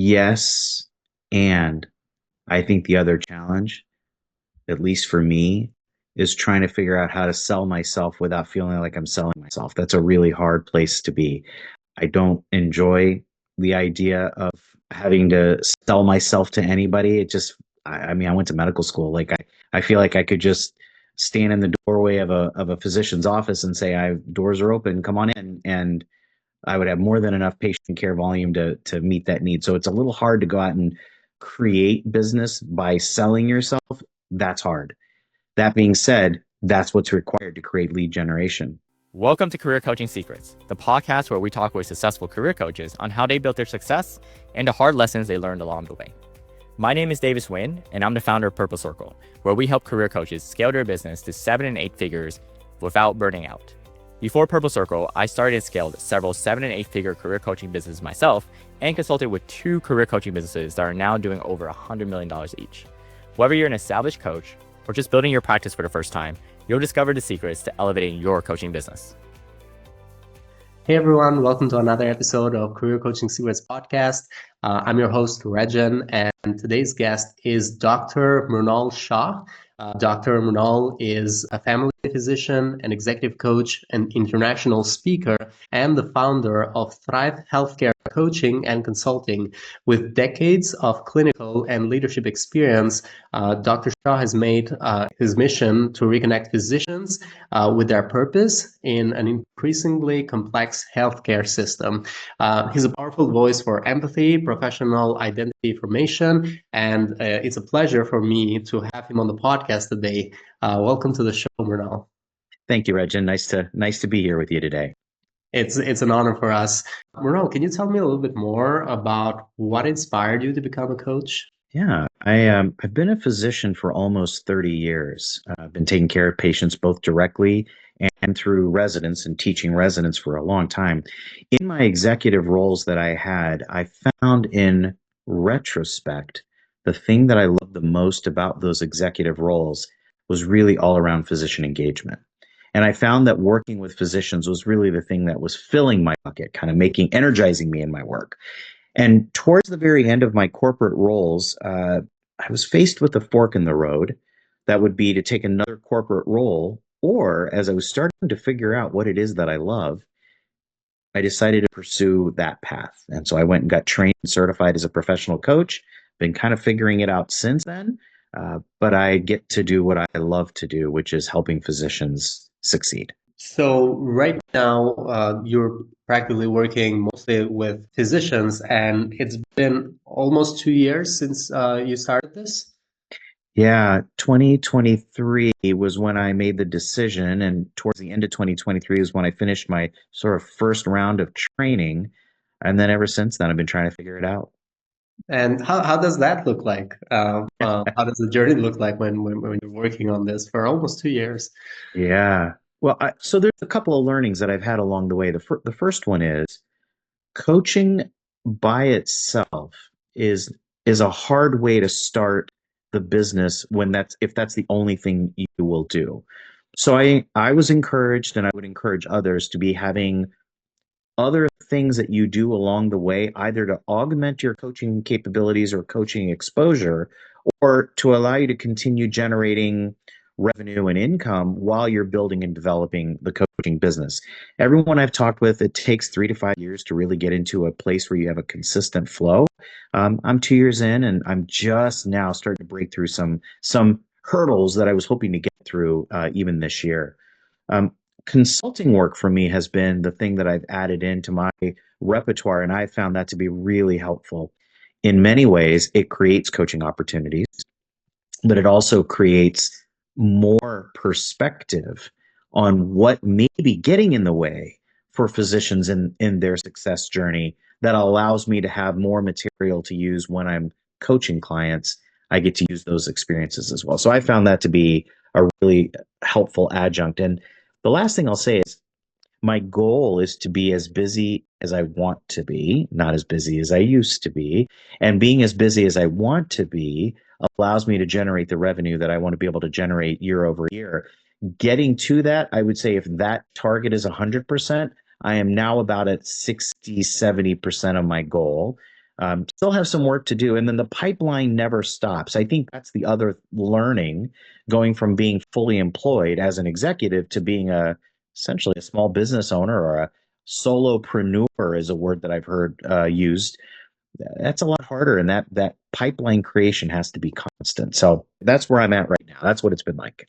Yes. And I think the other challenge, at least for me, is trying to figure out how to sell myself without feeling like I'm selling myself. That's a really hard place to be. I don't enjoy the idea of having to sell myself to anybody. I mean, I went to medical school. I feel like I could just stand in the doorway of a physician's office and say, "I doors are open, come on in," and I would have more than enough patient care volume to meet that need. So it's a little hard to go out and create business by selling yourself. That's hard. That being said, that's what's required to create lead generation. Welcome to Career Coaching Secrets, the podcast where we talk with successful career coaches on how they built their success and the hard lessons they learned along the way. My name is Davis Nguyen, and I'm the founder of Purple Circle, where we help career coaches scale their business to 7 and 8 figures without burning out. Before Purple Circle, I started and scaled several 7 and 8 figure career coaching businesses myself and consulted with 2 career coaching businesses that are now doing over $100 million each. Whether you're an established coach or just building your practice for the first time, you'll discover the secrets to elevating your coaching business. Hey everyone, welcome to another episode of Career Coaching Secrets podcast. I'm your host, Regin, and today's guest is Dr. Mrunal Shah. Dr. Mrunal is a family physician, an executive coach, an international speaker, and the founder of Thrive Healthcare Coaching and Consulting. With decades of clinical and leadership experience, Dr. Shah has made his mission to reconnect physicians with their purpose in an increasingly complex healthcare system. He's a powerful voice for empathy, professional identity formation, and it's a pleasure for me to have him on the podcast today. Welcome to the show, Mrunal. Thank you, Regin. Nice to be here with you today. It's an honor for us. Mrunal, can you tell me a little bit more about what inspired you to become a coach? Yeah, I've been a physician for almost 30 years. I've been taking care of patients both directly and through residents and teaching residents for a long time. In my executive roles that I had, I found in retrospect, the thing that I loved the most about those executive roles was really all around physician engagement. And I found that working with physicians was really the thing that was filling my bucket, kind of energizing me in my work. And towards the very end of my corporate roles, I was faced with a fork in the road that would be to take another corporate role, or as I was starting to figure out what it is that I love, I decided to pursue that path. And so I went and got trained and certified as a professional coach, been kind of figuring it out since then. But I get to do what I love to do, which is helping physicians succeed. So right now, you're practically working mostly with physicians, and it's been almost 2 years since you started this. Yeah, 2023 was when I made the decision, and towards the end of 2023 is when I finished my sort of first round of training. And then ever since then, I've been trying to figure it out. And how does that look like? How does the journey look like when you're working on this for almost 2 years? Yeah. Well, so there's a couple of learnings that I've had along the way. The first one is coaching by itself is is a hard way to start the business when if that's the only thing you will do. So I was encouraged, and I would encourage others to be having other things that you do along the way, either to augment your coaching capabilities or coaching exposure, or to allow you to continue generating revenue and income while you're building and developing the coaching business. Everyone I've talked with, it takes 3 to 5 years to really get into a place where you have a consistent flow. I'm 2 years in, and I'm just now starting to break through some hurdles that I was hoping to get through even this year. Um, Consulting work for me has been the thing that I've added into my repertoire, and I found that to be really helpful. In many ways, it creates coaching opportunities, but it also creates more perspective on what may be getting in the way for physicians in their success journey that allows me to have more material to use when I'm coaching clients. I get to use those experiences as well. So I found that to be a really helpful adjunct. And the last thing I'll say is my goal is to be as busy as I want to be, not as busy as I used to be. And being as busy as I want to be allows me to generate the revenue that I want to be able to generate year over year. Getting to that, I would say if that target is 100%, I am now about at 60, 70% of my goal. Still have some work to do. And then the pipeline never stops. I think that's the other learning going from being fully employed as an executive to being essentially a small business owner or a solopreneur is a word that I've heard used. That's a lot harder. And that pipeline creation has to be constant. So that's where I'm at right now. That's what it's been like.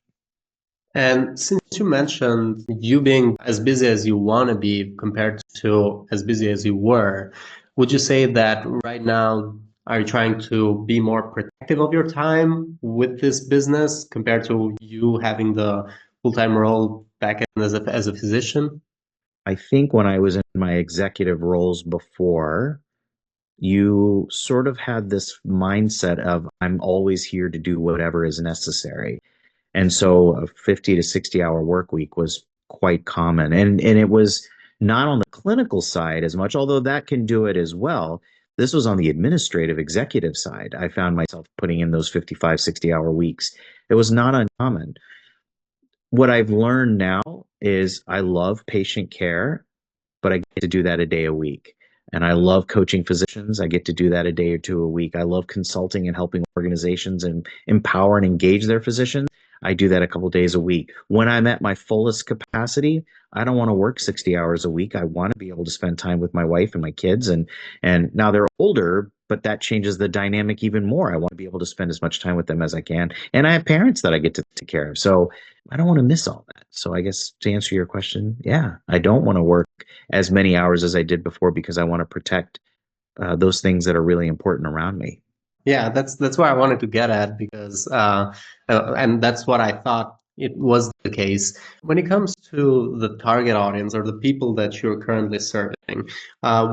And since you mentioned you being as busy as you want to be compared to as busy as you were, would you say that right now are you trying to be more protective of your time with this business compared to you having the full-time role back in as a physician? I think when I was in my executive roles before, you sort of had this mindset of I'm always here to do whatever is necessary. And so a 50 to 60 hour work week was quite common. And it was not on the clinical side as much, although that can do it as well. This was on the administrative executive side. I found myself putting in those 55, 60-hour weeks. It was not uncommon. What I've learned now is I love patient care, but I get to do that a day a week. And I love coaching physicians. I get to do that a day or two a week. I love consulting and helping organizations and empower and engage their physicians. I do that a couple days a week. When I'm at my fullest capacity, I don't want to work 60 hours a week. I want to be able to spend time with my wife and my kids. And now they're older, but that changes the dynamic even more. I want to be able to spend as much time with them as I can. And I have parents that I get to take care of. So I don't want to miss all that. So I guess to answer your question, yeah, I don't want to work as many hours as I did before because I want to protect those things that are really important around me. Yeah, that's what I wanted to get at because, and that's what I thought it was the case. When it comes to the target audience or the people that you're currently serving,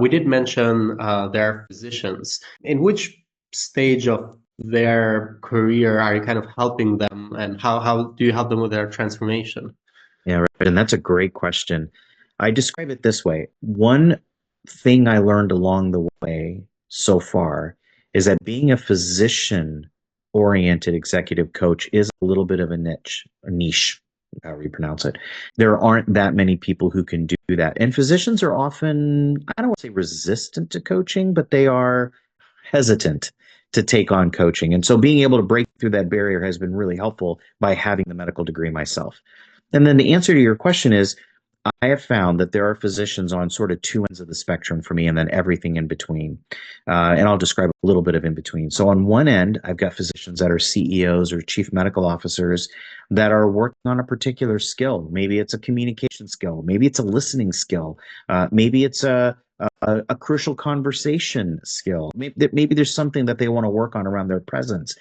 we did mention their physicians. In which stage of their career are you kind of helping them, and how do you help them with their transformation? Yeah, right. And that's a great question. I describe it this way. One thing I learned along the way so far is that being a physician oriented executive coach is a little bit of a niche, however you pronounce it. There aren't that many people who can do that. And physicians are often, I don't want to say resistant to coaching, but they are hesitant to take on coaching. And so being able to break through that barrier has been really helpful by having the medical degree myself. And then the answer to your question is I have found that there are physicians on sort of two ends of the spectrum for me and then everything in between. And I'll describe a little bit of in between. So on one end, I've got physicians that are CEOs or chief medical officers that are working on a particular skill. Maybe it's a communication skill. Maybe it's a listening skill. Maybe it's a crucial conversation skill. Maybe there's something that they want to work on around their presence.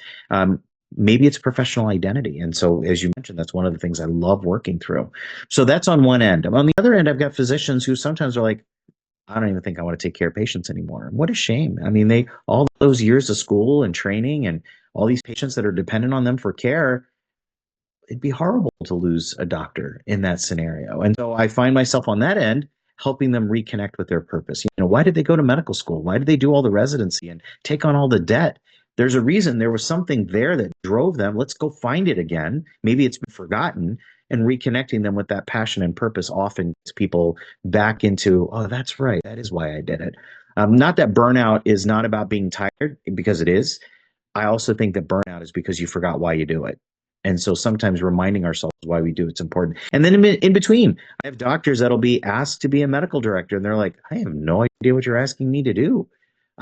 Maybe it's professional identity. And so, as you mentioned, that's one of the things I love working through. So that's on one end. On the other end, I've got physicians who sometimes are like, I don't even think I want to take care of patients anymore. And what a shame. I mean, they all those years of school and training and all these patients that are dependent on them for care, it'd be horrible to lose a doctor in that scenario. And so I find myself on that end helping them reconnect with their purpose. Why did they go to medical school? Why did they do all the residency and take on all the debt? There's a reason. There was something there that drove them. Let's go find it again. Maybe it's been forgotten, and reconnecting them with that passion and purpose often gets people back into, oh, that's right. That is why I did it. Not that burnout is not about being tired, because it is. I also think that burnout is because you forgot why you do it. And so sometimes reminding ourselves why we do it's important. And then in between, I have doctors that'll be asked to be a medical director, and they're like, I have no idea what you're asking me to do.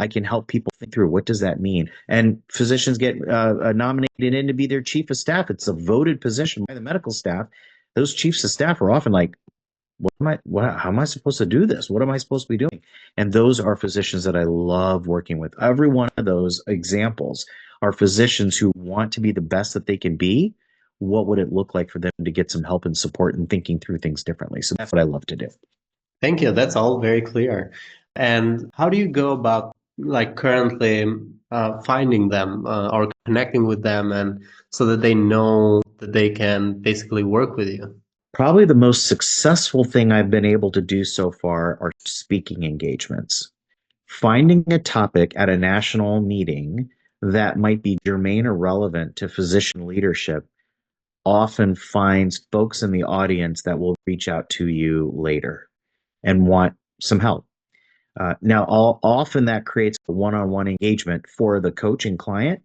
I can help people think through what does that mean. And physicians get nominated in to be their chief of staff. It's a voted position by the medical staff. Those chiefs of staff are often like, how am I supposed to do this? What am I supposed to be doing? And those are physicians that I love working with. Every one of those examples are physicians who want to be the best that they can be. What would it look like for them to get some help and support and thinking through things differently? So that's what I love to do. Thank you. That's all very clear. And how do you go about like currently finding them or connecting with them and so that they know that they can basically work with you? Probably the most successful thing I've been able to do so far are speaking engagements. Finding a topic at a national meeting that might be germane or relevant to physician leadership often finds folks in the audience that will reach out to you later and want some help. Now, often that creates a one-on-one engagement for the coaching client.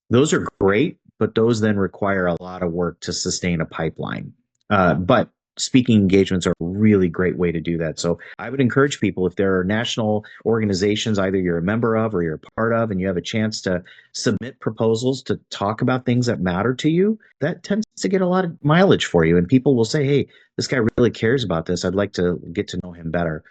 Those are great, but those then require a lot of work to sustain a pipeline. But speaking engagements are a really great way to do that. So I would encourage people, if there are national organizations, either you're a member of or you're a part of, and you have a chance to submit proposals to talk about things that matter to you, that tends to get a lot of mileage for you. And people will say, hey, this guy really cares about this. I'd like to get to know him better.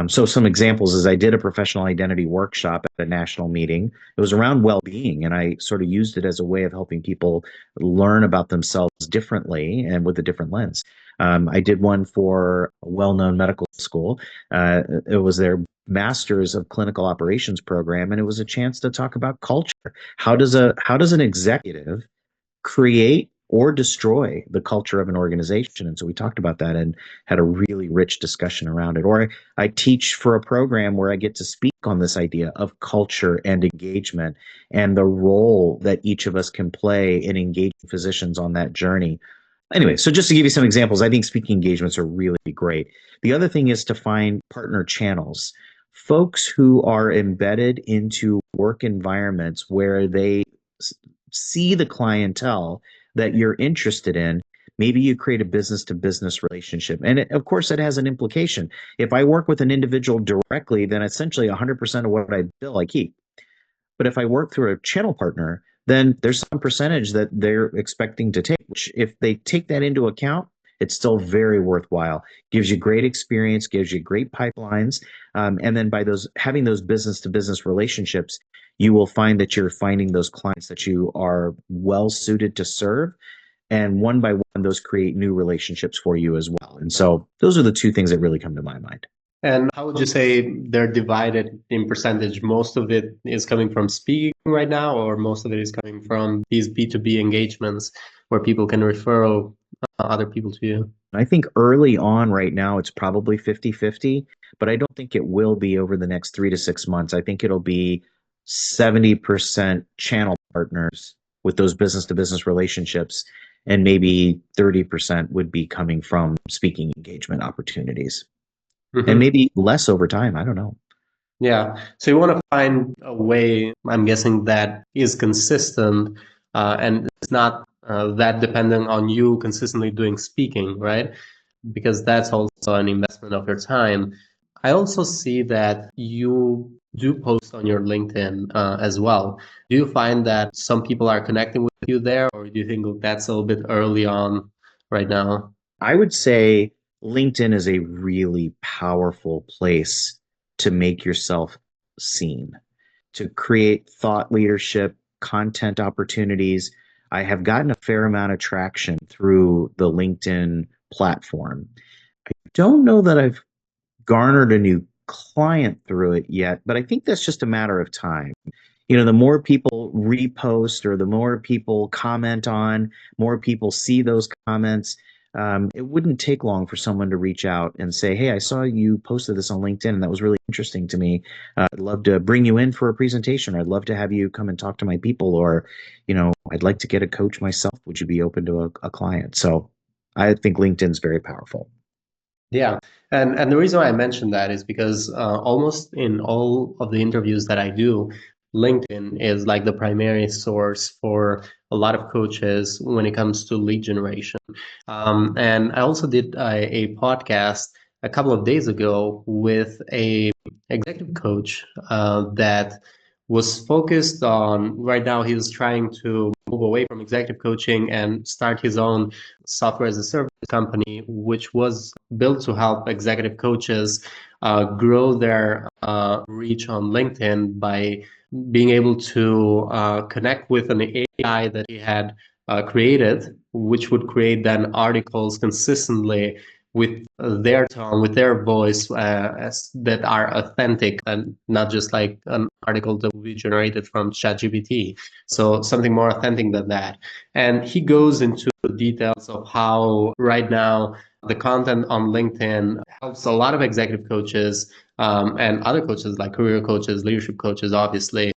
So some examples is I did a professional identity workshop at a national meeting. It was around well-being, and I sort of used it as a way of helping people learn about themselves differently and with a different lens. I did one for a well-known medical school. It was their Masters of Clinical Operations program, and it was a chance to talk about culture. How does an executive create or destroy the culture of an organization? And so we talked about that and had a really rich discussion around it. Or I teach for a program where I get to speak on this idea of culture and engagement and the role that each of us can play in engaging physicians on that journey. Anyway, so just to give you some examples, I think speaking engagements are really great. The other thing is to find partner channels, folks who are embedded into work environments where they see the clientele that you're interested in. Maybe you create a business to business relationship. And of course, it has an implication. If I work with an individual directly, then essentially 100% of what I bill, I keep. But if I work through a channel partner, then there's some percentage that they're expecting to take, which if they take that into account, it's still very worthwhile. Gives you great experience, gives you great pipelines. And then by those having those business to business relationships, you will find that you're finding those clients that you are well suited to serve. And one by one, those create new relationships for you as well. And so those are the two things that really come to my mind. And how would you say they're divided in percentage? Most of it is coming from speaking right now, or most of it is coming from these B2B engagements where people can refer other people to you? I think early on right now, it's probably 50-50, but I don't think it will be over the next 3 to 6 months. I think it'll be 70% channel partners with those business to business relationships, and maybe 30% would be coming from speaking engagement opportunities, and Mhm. maybe less over time. I don't know. Yeah. So you want to find a way, I'm guessing, that is consistent and it's not that dependent on you consistently doing speaking, right? Because that's also an investment of your time. I also see that you do post on your LinkedIn as well. Do you find that some people are connecting with you there, or do you think that's a little bit early on right now? I would say LinkedIn is a really powerful place to make yourself seen, to create thought leadership, content opportunities. I have gotten a fair amount of traction through the LinkedIn platform. I don't know that I've garnered a new client through it yet, but I think that's just a matter of time. The more people repost or the more people comment on, more people see those comments. It wouldn't take long for someone to reach out and say, hey, I saw you posted this on LinkedIn and that was really interesting to me. I'd love to bring you in for a presentation. Or I'd love to have you come and talk to my people. Or, I'd like to get a coach myself. Would you be open to a client? So I think LinkedIn's very powerful. Yeah, and the reason why I mentioned that is because almost in all of the interviews that I do, LinkedIn is like the primary source for a lot of coaches when it comes to lead generation. And I also did a podcast a couple of days ago with a executive coach that was focused on, right now he's trying to move away from executive coaching and start his own software as a service company, which was built to help executive coaches grow their reach on LinkedIn by being able to connect with an AI that he had created, which would create then articles consistently with their tone, with their voice, that are authentic and not just like an article that will be generated from ChatGPT. So something more authentic than that. And he goes into the details of how right now the content on LinkedIn helps a lot of executive coaches and other coaches like career coaches, leadership coaches, obviously,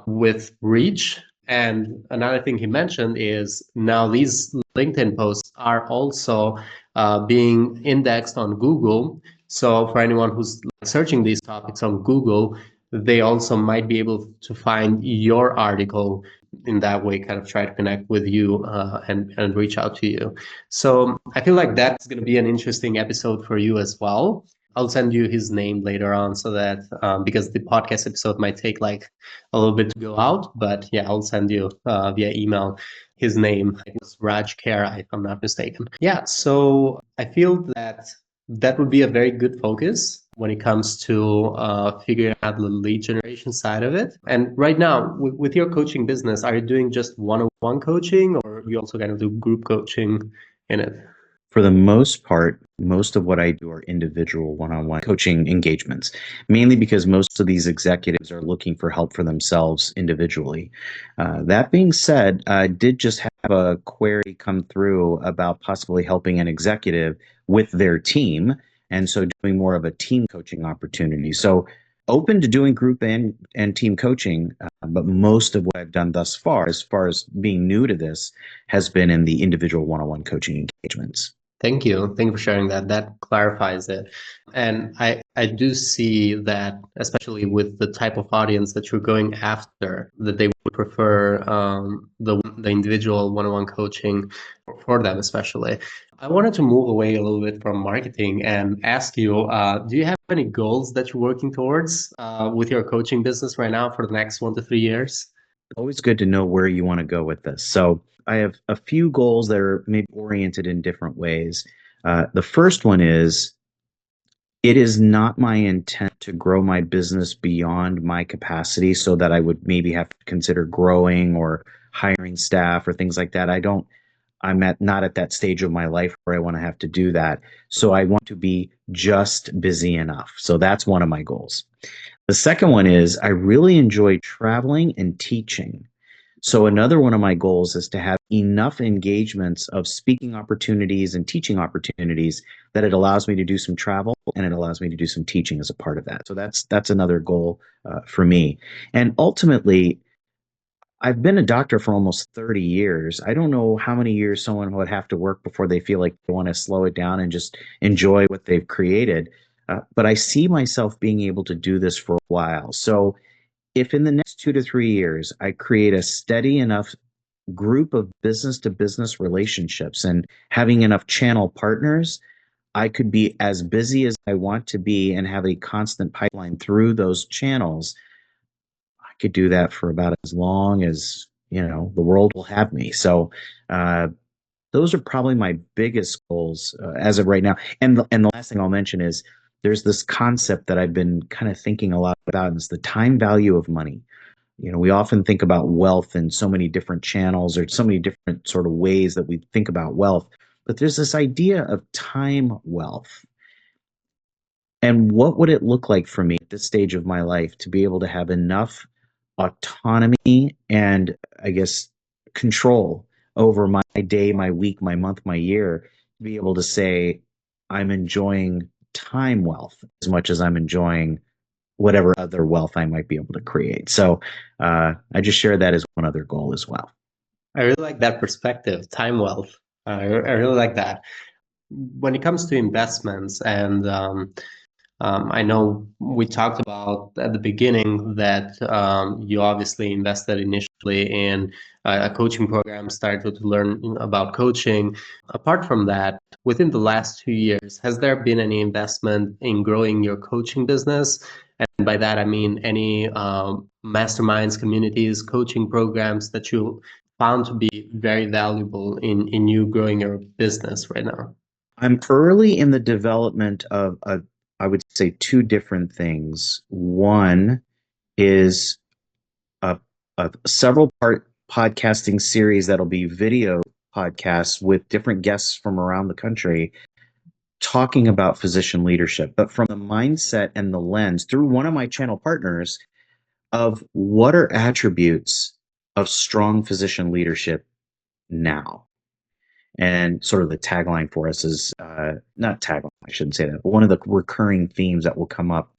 with reach. And another thing he mentioned is now these LinkedIn posts are also being indexed on Google So for anyone who's searching these topics on Google, they also might be able to find your article in that way, kind of try to connect with you and reach out to you. So I feel like that's going to be an interesting episode for you as well. I'll send you his name later on so that because the podcast episode might take like a little bit to go out, but yeah, I'll send you via email his name. It was Raj Kara, if I'm not mistaken. Yeah, so I feel that that would be a very good focus when it comes to figuring out the lead generation side of it. And right now, with your coaching business, are you doing just one-on-one coaching, or you also kind of do group coaching in it? For the most part, most of what I do are individual one-on-one coaching engagements, mainly because most of these executives are looking for help for themselves individually. That being said, I did just have a query come through about possibly helping an executive with their team, and so doing more of a team coaching opportunity. So open to doing group and team coaching, but most of what I've done thus far as being new to this, has been in the individual one-on-one coaching engagements. Thank you. Thank you for sharing that. That clarifies it. And I do see that, especially with the type of audience that you're going after, that they would prefer the individual one-on-one coaching for them, especially. I wanted to move away a little bit from marketing and ask you, do you have any goals that you're working towards with your coaching business right now for the next 1 to 3 years? Always good to know where you want to go with this. So I have a few goals that are maybe oriented in different ways. The first one is, it is not my intent to grow my business beyond my capacity so that I would maybe have to consider growing or hiring staff or things like that. I'm not at that stage of my life where I want to have to do that. So I want to be just busy enough. So that's one of my goals. The second one is, I really enjoy traveling and teaching. So another one of my goals is to have enough engagements of speaking opportunities and teaching opportunities that it allows me to do some travel and it allows me to do some teaching as a part of that. So that's another goal for me. And ultimately, I've been a doctor for almost 30 years. I don't know how many years someone would have to work before they feel like they want to slow it down and just enjoy what they've created. But I see myself being able to do this for a while. So if in the next 2 to 3 years, I create a steady enough group of business to business relationships and having enough channel partners, I could be as busy as I want to be and have a constant pipeline through those channels. I could do that for about as long as, the world will have me. So, those are probably my biggest goals as of right now. And the last thing I'll mention is, there's this concept that I've been kind of thinking a lot about, and it's the time value of money. We often think about wealth in so many different channels or so many different sort of ways that we think about wealth, but there's this idea of time wealth. And what would it look like for me at this stage of my life to be able to have enough autonomy and, I guess, control over my day, my week, my month, my year, to be able to say, I'm enjoying time wealth as much as I'm enjoying whatever other wealth I might be able to create. So I just share that as one other goal as well. I really like that perspective, time wealth. I really like that. When it comes to investments and I know we talked about at the beginning that you obviously invested initially in a coaching program, started to learn about coaching. Apart from that, within the last 2 years, has there been any investment in growing your coaching business? And by that, I mean any masterminds, communities, coaching programs that you found to be very valuable in you growing your business right now? I'm early in the development of I would say two different things. One is a, a several part podcasting series that'll be video podcasts with different guests from around the country talking about physician leadership, but from the mindset and the lens through one of my channel partners of what are attributes of strong physician leadership now. And sort of the tagline for us is not tagline, I shouldn't say that, but one of the recurring themes that will come up.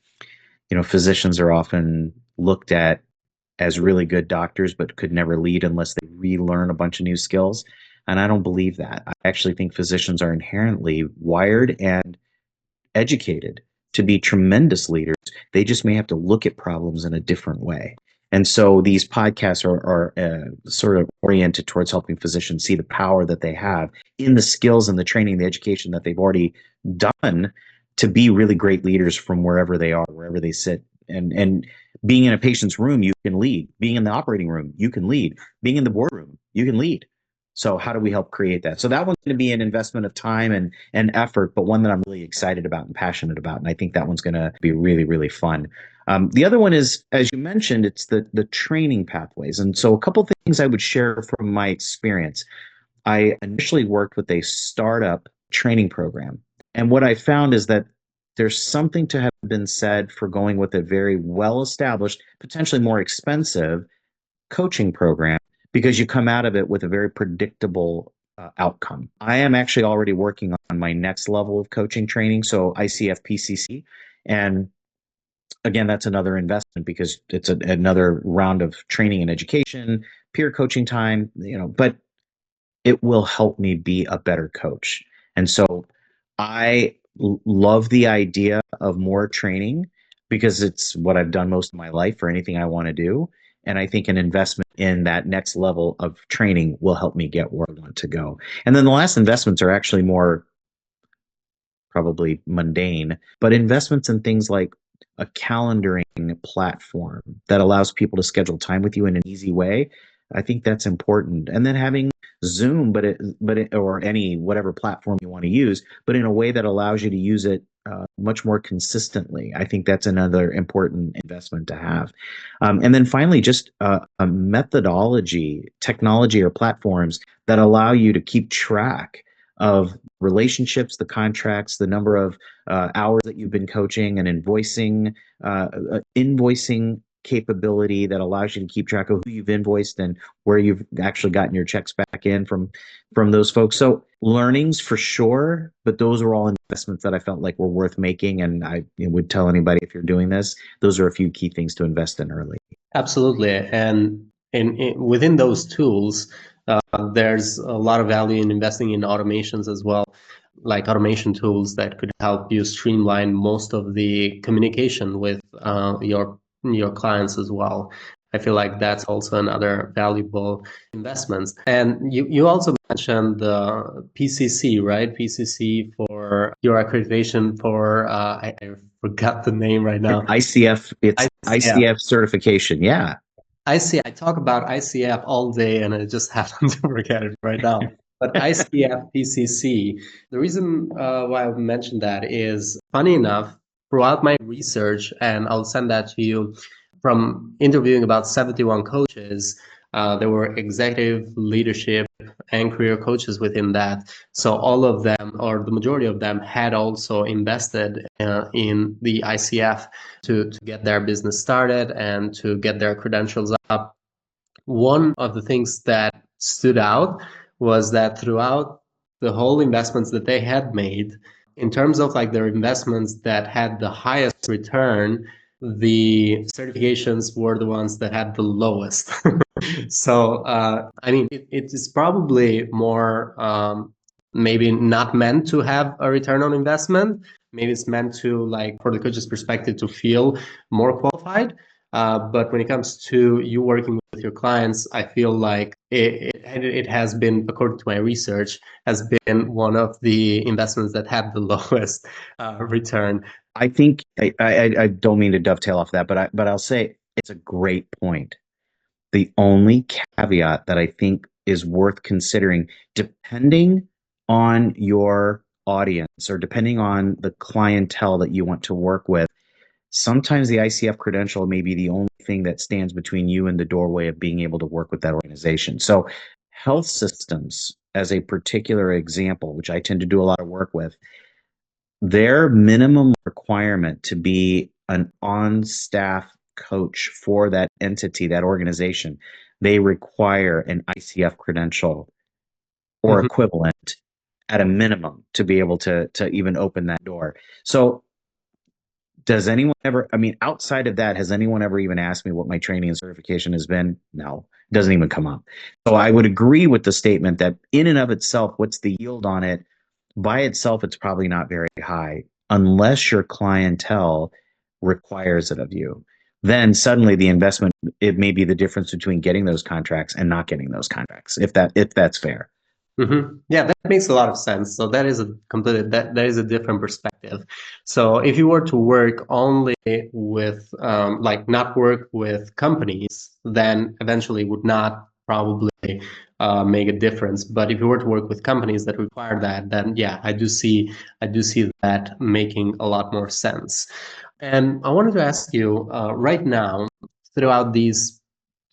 Physicians are often looked at as really good doctors, but could never lead unless they relearn a bunch of new skills. And I don't believe that. I actually think physicians are inherently wired and educated to be tremendous leaders. They just may have to look at problems in a different way. And so these podcasts are sort of oriented towards helping physicians see the power that they have in the skills and the training, the education that they've already done to be really great leaders from wherever they are, wherever they sit. And being in a patient's room, you can lead. Being in the operating room, you can lead. Being in the boardroom, you can lead. So how do we help create that? So that one's going to be an investment of time and effort, but one that I'm really excited about and passionate about. And I think that one's going to be really, really fun. The other one is, as you mentioned, it's the training pathways. And so a couple of things I would share from my experience. I initially worked with a startup training program. And what I found is that there's something to have been said for going with a very well established, potentially more expensive coaching program because you come out of it with a very predictable outcome. I am actually already working on my next level of coaching training, so ICF PCC. And again, that's another investment because it's another round of training and education, peer coaching time, but it will help me be a better coach. And so I love the idea of more training because it's what I've done most of my life for anything I want to do. And I think an investment in that next level of training will help me get where I want to go. And then the last investments are actually more probably mundane, but investments in things like a calendaring platform that allows people to schedule time with you in an easy way. I think that's important. And then having Zoom, or any whatever platform you want to use, but in a way that allows you to use it much more consistently. I think that's another important investment to have. And then finally, just a methodology, technology, or platforms that allow you to keep track of relationships, the contracts, the number of hours that you've been coaching, and invoicing capability that allows you to keep track of who you've invoiced and where you've actually gotten your checks back in from those folks. So learnings for sure, but those are all investments that I felt like were worth making. And I would tell anybody, if you're doing this, those are a few key things to invest in early. Absolutely. And within those tools, there's a lot of value in investing in automations as well, like automation tools that could help you streamline most of the communication with your clients as well. I feel like that's also another valuable investment. And you also mentioned the PCC, right? PCC for your accreditation for, I forgot the name right now. ICF, it's ICF certification. Yeah. I talk about ICF all day and I just happen to forget it right now. But ICF PCC, the reason why I mentioned that is, funny enough, throughout my research, and I'll send that to you, from interviewing about 71 coaches, there were executive leadership and career coaches within that. So all of them, or the majority of them, had also invested in the ICF to get their business started and to get their credentials up. One of the things that stood out was that throughout the whole investments that they had made, in terms of like their investments that had the highest return, the certifications were the ones that had the lowest. So, I mean, it is probably more maybe not meant to have a return on investment. Maybe it's meant to, like, for the coach's perspective, to feel more qualified. But when it comes to you working with your clients, I feel like it has been, according to my research, has been one of the investments that had the lowest return. I think I don't mean to dovetail off that, but I'll say it's a great point. The only caveat that I think is worth considering, depending on your audience or depending on the clientele that you want to work with, sometimes the ICF credential may be the only thing that stands between you and the doorway of being able to work with that organization. So health systems, as a particular example, which I tend to do a lot of work with, their minimum requirement to be an on-staff coach for that entity, that organization, they require an ICF credential or equivalent at a minimum to be able to even open that door. So does anyone ever, I mean, outside of that, has anyone ever even asked me what my training and certification has been? No, it doesn't even come up. So I would agree with the statement that in and of itself, what's the yield on it? By itself, it's probably not very high. unless your clientele requires it of you. Then suddenly the investment, it may be the difference between getting those contracts and not getting those contracts, if that's fair. Yeah, that makes a lot of sense. So that is a completely that is a different perspective. So if you were to work only with like not work with companies, then eventually would not probably make a difference. But if you were to work with companies that require that, then yeah, I do see that making a lot more sense. And I wanted to ask you right now, throughout these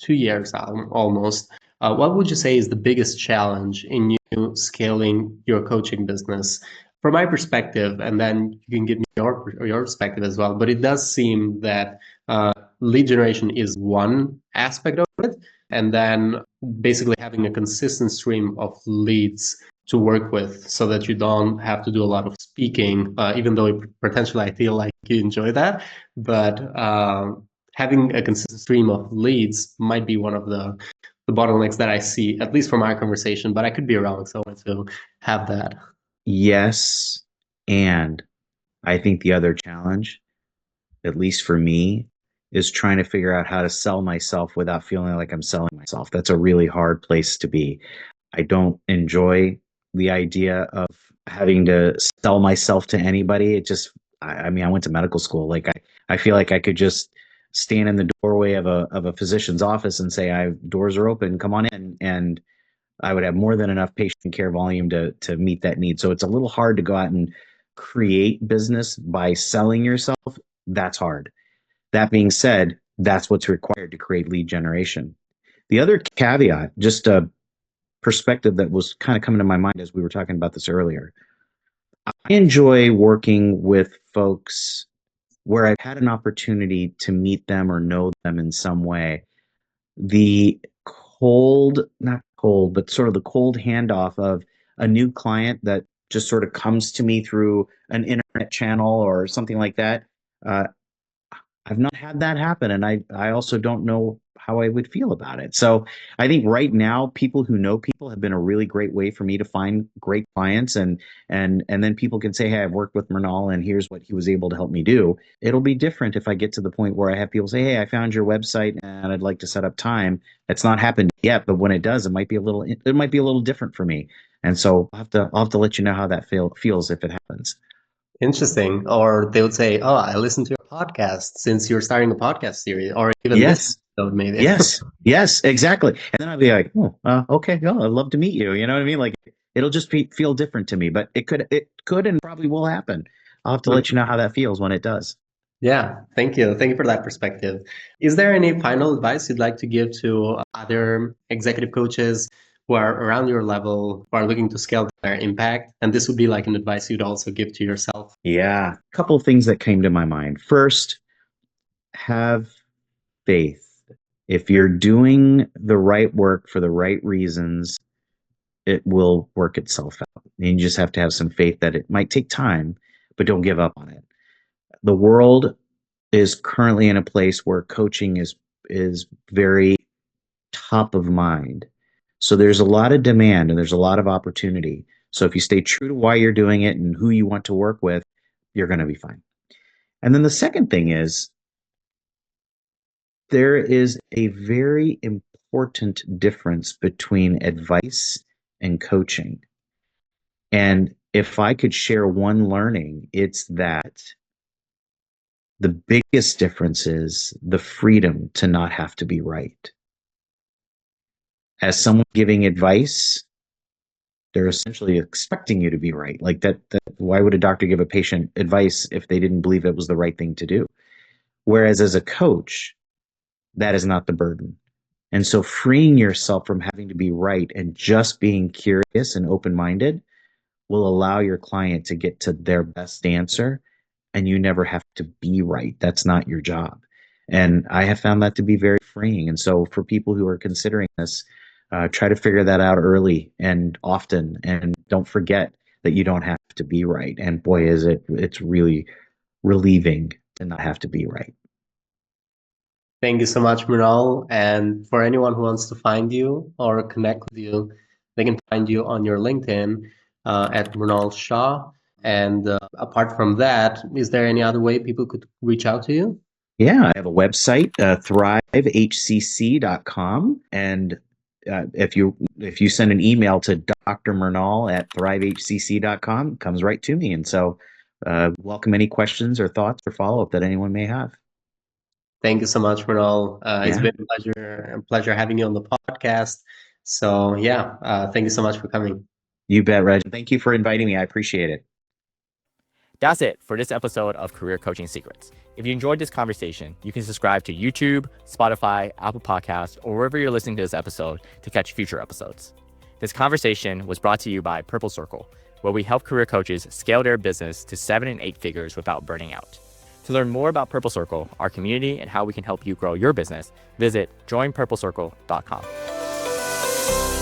2 years almost, what would you say is the biggest challenge in you scaling your coaching business? From my perspective, and then you can give me your perspective as well. But it does seem that lead generation is one aspect of it, and then basically having a consistent stream of leads to work with, so that you don't have to do a lot of speaking, even though potentially I feel like you enjoy that. But having a consistent stream of leads might be one of the bottlenecks that I see, at least from our conversation, but I could be wrong. So I want to have that. Yes. And I think the other challenge, at least for me, is trying to figure out how to sell myself without feeling like I'm selling myself. That's a really hard place to be. I don't enjoy the idea of having to sell myself to anybody. I mean, I went to medical school. I feel like I could just stand in the doorway of a physician's office and say, "I doors are open, come on in," and I would have more than enough patient care volume to meet that need. So it's a little hard to go out and create business by selling yourself. That's hard. That being said, that's what's required to create lead generation. The other caveat, just a perspective that was kind of coming to my mind as we were talking about this earlier. I enjoy working with folks where I've had an opportunity to meet them or know them in some way. The not cold, but sort of the cold handoff of a new client that just sort of comes to me through an internet channel or something like that. Uh, I've not had that happen, and I also don't know how I would feel about it. So I think right now, people who know people have been a really great way for me to find great clients, and then people can say, "Hey, I've worked with Mrunal, and here's what he was able to help me do." It'll be different if I get to the point where I have people say, "Hey, I found your website, and I'd like to set up time." It's not happened yet, but when it does, it might be a little different for me. And so I'll have to let you know how that feels if it happens. Interesting. Or they would say, "Oh, I listened to your podcast since you're starting a podcast series," or even this Yes. episode, maybe. Yes, exactly. And then I'll be like, oh, okay, oh, I'd love to meet you. You know what I mean? Like it'll just feel different to me, but it could and probably will happen. I'll have to let you know how that feels when it does. Yeah, thank you. Thank you for that perspective. Is there any final advice you'd like to give to other executive coaches who are around your level, who are looking to scale their impact? And this would be like an advice you'd also give to yourself. Yeah. A couple of things that came to my mind. First, have faith. If you're doing the right work for the right reasons, it will work itself out. And you just have to have some faith that it might take time, but don't give up on it. The world is currently in a place where coaching is very top of mind. So there's a lot of demand and there's a lot of opportunity. So if you stay true to why you're doing it and who you want to work with, you're going to be fine. And then the second thing is there is a very important difference between advice and coaching. And if I could share one learning, it's that the biggest difference is the freedom to not have to be right. As someone giving advice, they're essentially expecting you to be right. Like that why would a doctor give a patient advice if they didn't believe it was the right thing to do? Whereas as a coach, that is not the burden. And so freeing yourself from having to be right and just being curious and open-minded will allow your client to get to their best answer, and you never have to be right. That's not your job. And I have found that to be very freeing. And so for people who are considering this, try to figure that out early and often, and don't forget that you don't have to be right. And boy, it's really relieving to not have to be right. Thank you so much, Mrunal. And for anyone who wants to find you or connect with you, they can find you on your LinkedIn at Mrunal Shah. And apart from that, is there any other way people could reach out to you? Yeah, I have a website, thrivehcc.com. And if you send an email to Dr. Mrunal at thrivehcc.com, it comes right to me. And so welcome any questions or thoughts or follow-up that anyone may have. Thank you so much, Mrunal. It's Yeah, been a pleasure having you on the podcast. So yeah, thank you so much for coming. you bet, Reg. Thank you for inviting me. I appreciate it. That's it for this episode of Career Coaching Secrets. If you enjoyed this conversation, you can subscribe to YouTube, Spotify, Apple Podcasts, or wherever you're listening to this episode to catch future episodes. This conversation was brought to you by Purple Circle, where we help career coaches scale their business to 7 and 8 figures without burning out. To learn more about Purple Circle, our community, and how we can help you grow your business, visit joinpurplecircle.com.